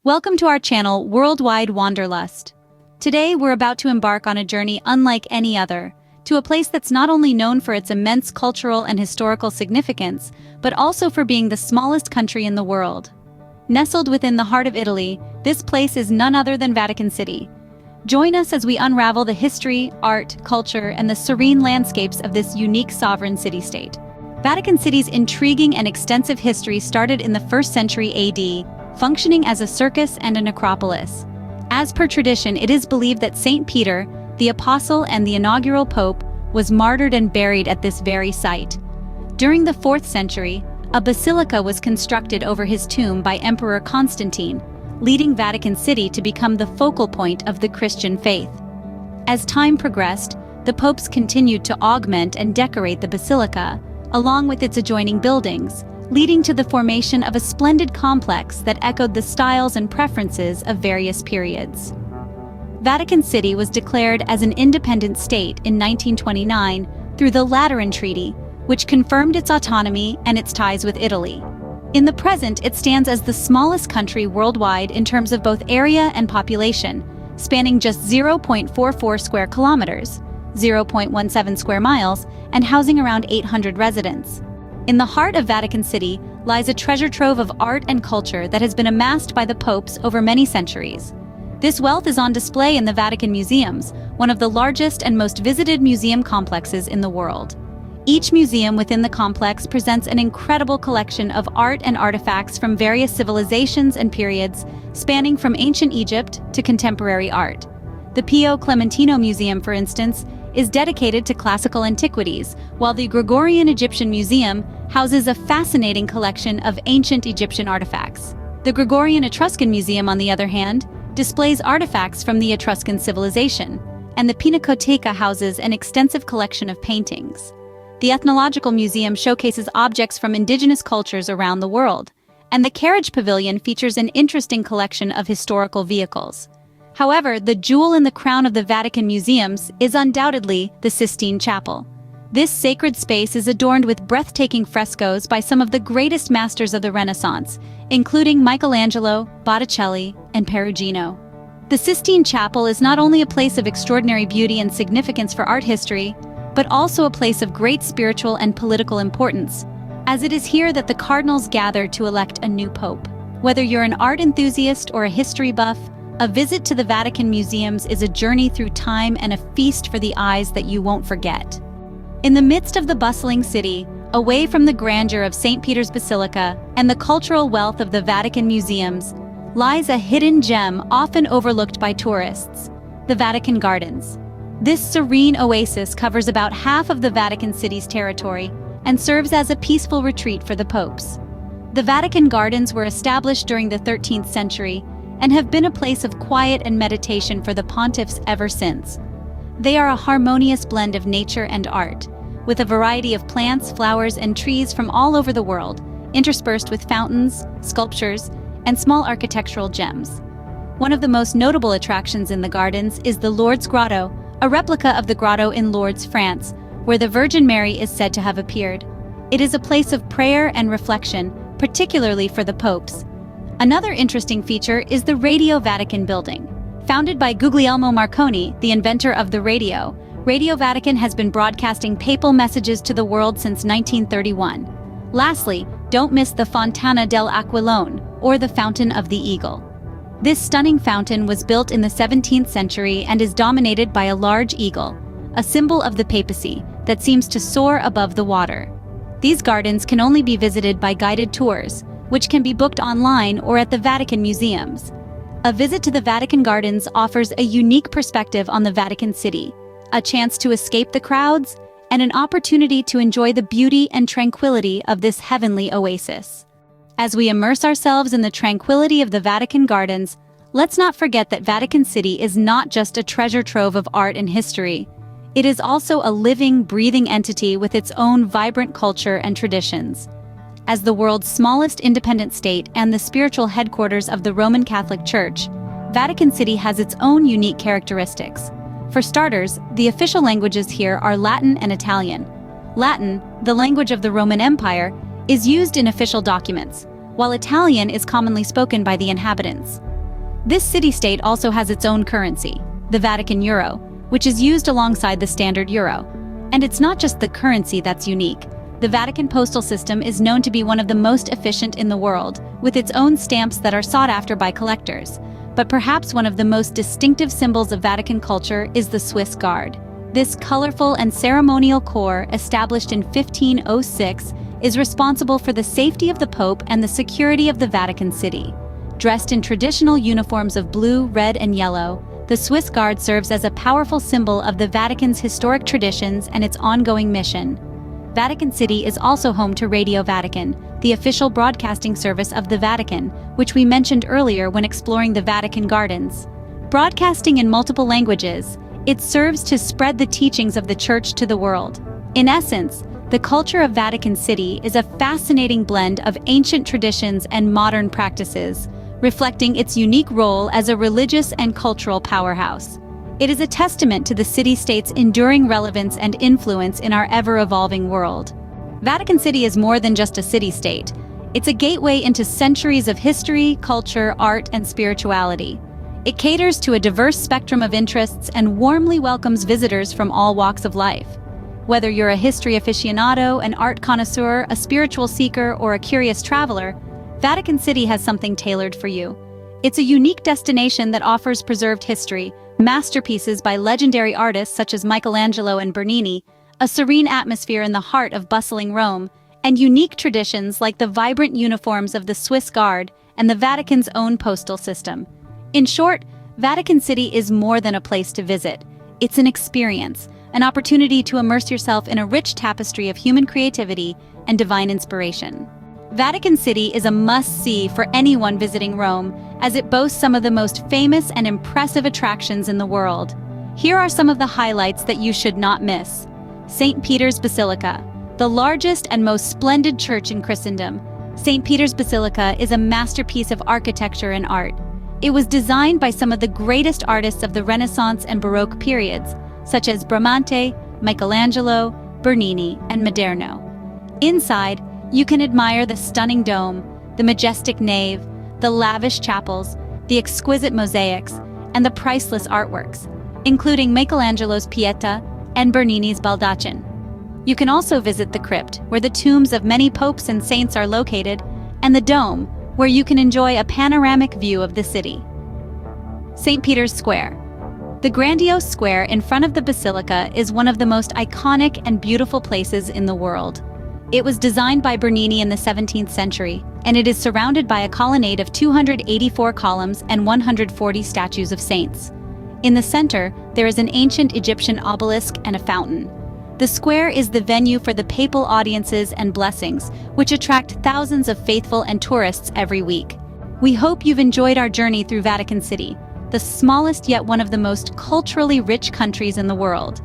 Welcome to our channel, Worldwide Wanderlust. Today we're about to embark on a journey unlike any other, to a place that's not only known for its immense cultural and historical significance, but also for being the smallest country in the world. Nestled within the heart of Italy, this place is none other than Vatican City. Join us as we unravel the history, art, culture, and the serene landscapes of this unique sovereign city-state. Vatican City's intriguing and extensive history started in the 1st century AD, functioning as a circus and a necropolis. As per tradition, it is believed that Saint Peter, the apostle and the inaugural pope, was martyred and buried at this very site. During the 4th century, a basilica was constructed over his tomb by Emperor Constantine, leading Vatican City to become the focal point of the Christian faith. As time progressed, the popes continued to augment and decorate the basilica, along with its adjoining buildings, leading to the formation of a splendid complex that echoed the styles and preferences of various periods. Vatican City was declared as an independent state in 1929 through the Lateran Treaty, which confirmed its autonomy and its ties with Italy. In the present, it stands as the smallest country worldwide in terms of both area and population, spanning just 0.44 square kilometers, 0.17 square miles, and housing around 800 residents. In the heart of Vatican City lies a treasure trove of art and culture that has been amassed by the popes over many centuries. This wealth is on display in the Vatican Museums, one of the largest and most visited museum complexes in the world. Each museum within the complex presents an incredible collection of art and artifacts from various civilizations and periods, spanning from ancient Egypt to contemporary art. The Pio Clementino Museum, for instance, is dedicated to classical antiquities, while the Gregorian Egyptian Museum houses a fascinating collection of ancient Egyptian artifacts. The Gregorian Etruscan Museum, on the other hand, displays artifacts from the Etruscan civilization, and the Pinacoteca houses an extensive collection of paintings. The Ethnological Museum showcases objects from indigenous cultures around the world, and the Carriage Pavilion features an interesting collection of historical vehicles. However, the jewel in the crown of the Vatican Museums is undoubtedly the Sistine Chapel. This sacred space is adorned with breathtaking frescoes by some of the greatest masters of the Renaissance, including Michelangelo, Botticelli, and Perugino. The Sistine Chapel is not only a place of extraordinary beauty and significance for art history, but also a place of great spiritual and political importance, as it is here that the cardinals gather to elect a new pope. Whether you're an art enthusiast or a history buff, a visit to the Vatican Museums is a journey through time and a feast for the eyes that you won't forget. In the midst of the bustling city, away from the grandeur of St. Peter's Basilica and the cultural wealth of the Vatican Museums, lies a hidden gem often overlooked by tourists: the Vatican Gardens. This serene oasis covers about half of the Vatican City's territory and serves as a peaceful retreat for the popes. The Vatican Gardens were established during the 13th century and have been a place of quiet and meditation for the pontiffs ever since. They are a harmonious blend of nature and art, with a variety of plants, flowers, and trees from all over the world, interspersed with fountains, sculptures, and small architectural gems. One of the most notable attractions in the gardens is the Lourdes Grotto, a replica of the grotto in Lourdes, France, where the Virgin Mary is said to have appeared. It is a place of prayer and reflection, particularly for the popes. Another interesting feature is the Radio Vatican building. Founded by Guglielmo Marconi, the inventor of the radio, Radio Vatican has been broadcasting papal messages to the world since 1931. Lastly, don't miss the Fontana dell'Aquilone, or the Fountain of the Eagle. This stunning fountain was built in the 17th century and is dominated by a large eagle, a symbol of the papacy that seems to soar above the water. These gardens can only be visited by guided tours, which can be booked online or at the Vatican Museums. A visit to the Vatican Gardens offers a unique perspective on the Vatican City, a chance to escape the crowds, and an opportunity to enjoy the beauty and tranquility of this heavenly oasis. As we immerse ourselves in the tranquility of the Vatican Gardens, let's not forget that Vatican City is not just a treasure trove of art and history. It is also a living, breathing entity with its own vibrant culture and traditions. As the world's smallest independent state and the spiritual headquarters of the Roman Catholic Church, Vatican City has its own unique characteristics. For starters, the official languages here are Latin and Italian. Latin, the language of the Roman Empire, is used in official documents, while Italian is commonly spoken by the inhabitants. This city-state also has its own currency, the Vatican euro, which is used alongside the standard euro. And it's not just the currency that's unique. The Vatican postal system is known to be one of the most efficient in the world, with its own stamps that are sought after by collectors. But perhaps one of the most distinctive symbols of Vatican culture is the Swiss Guard. This colorful and ceremonial corps, established in 1506, is responsible for the safety of the Pope and the security of the Vatican City. Dressed in traditional uniforms of blue, red, and yellow, the Swiss Guard serves as a powerful symbol of the Vatican's historic traditions and its ongoing mission. Vatican City is also home to Radio Vatican, the official broadcasting service of the Vatican, which we mentioned earlier when exploring the Vatican Gardens. Broadcasting in multiple languages, it serves to spread the teachings of the Church to the world. In essence, the culture of Vatican City is a fascinating blend of ancient traditions and modern practices, reflecting its unique role as a religious and cultural powerhouse. It is a testament to the city-state's enduring relevance and influence in our ever-evolving world. Vatican City is more than just a city-state. It's a gateway into centuries of history, culture, art, and spirituality. It caters to a diverse spectrum of interests and warmly welcomes visitors from all walks of life. Whether you're a history aficionado, an art connoisseur, a spiritual seeker, or a curious traveler, Vatican City has something tailored for you. It's a unique destination that offers preserved history, masterpieces by legendary artists such as Michelangelo and Bernini, a serene atmosphere in the heart of bustling Rome, and unique traditions like the vibrant uniforms of the Swiss Guard and the Vatican's own postal system. In short, Vatican City is more than a place to visit. It's an experience, an opportunity to immerse yourself in a rich tapestry of human creativity and divine inspiration. Vatican City is a must-see for anyone visiting Rome, as it boasts some of the most famous and impressive attractions in the world. Here are some of the highlights that you should not miss. St. Peter's Basilica, the largest and most splendid church in Christendom. St. Peter's Basilica is a masterpiece of architecture and art. It was designed by some of the greatest artists of the Renaissance and Baroque periods, such as Bramante, Michelangelo, Bernini, and Maderno. Inside, you can admire the stunning dome, the majestic nave, the lavish chapels, the exquisite mosaics, and the priceless artworks, including Michelangelo's Pieta and Bernini's Baldachin. You can also visit the crypt, where the tombs of many popes and saints are located, and the dome, where you can enjoy a panoramic view of the city. St. Peter's Square. The grandiose square in front of the Basilica is one of the most iconic and beautiful places in the world. It was designed by Bernini in the 17th century, and it is surrounded by a colonnade of 284 columns and 140 statues of saints. In the center, there is an ancient Egyptian obelisk and a fountain. The square is the venue for the papal audiences and blessings, which attract thousands of faithful and tourists every week. We hope you've enjoyed our journey through Vatican City, the smallest yet one of the most culturally rich countries in the world.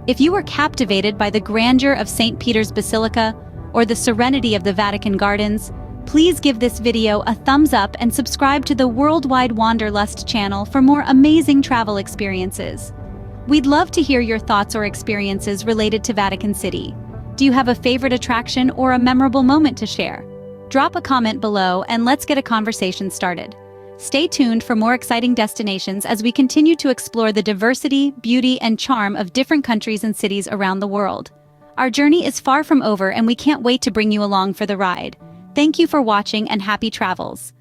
If you were captivated by the grandeur of St. Peter's Basilica or the serenity of the Vatican Gardens, please give this video a thumbs up and subscribe to the worldwide Wanderlust channel for more amazing travel experiences. We'd love to hear your thoughts or experiences related to Vatican City. Do you have a favorite attraction or a memorable moment to share? Drop a comment below and let's get a conversation started. Stay tuned for more exciting destinations as we continue to explore the diversity, beauty, and charm of different countries and cities around the world. Our journey is far from over and we can't wait to bring you along for the ride. Thank you for watching and happy travels.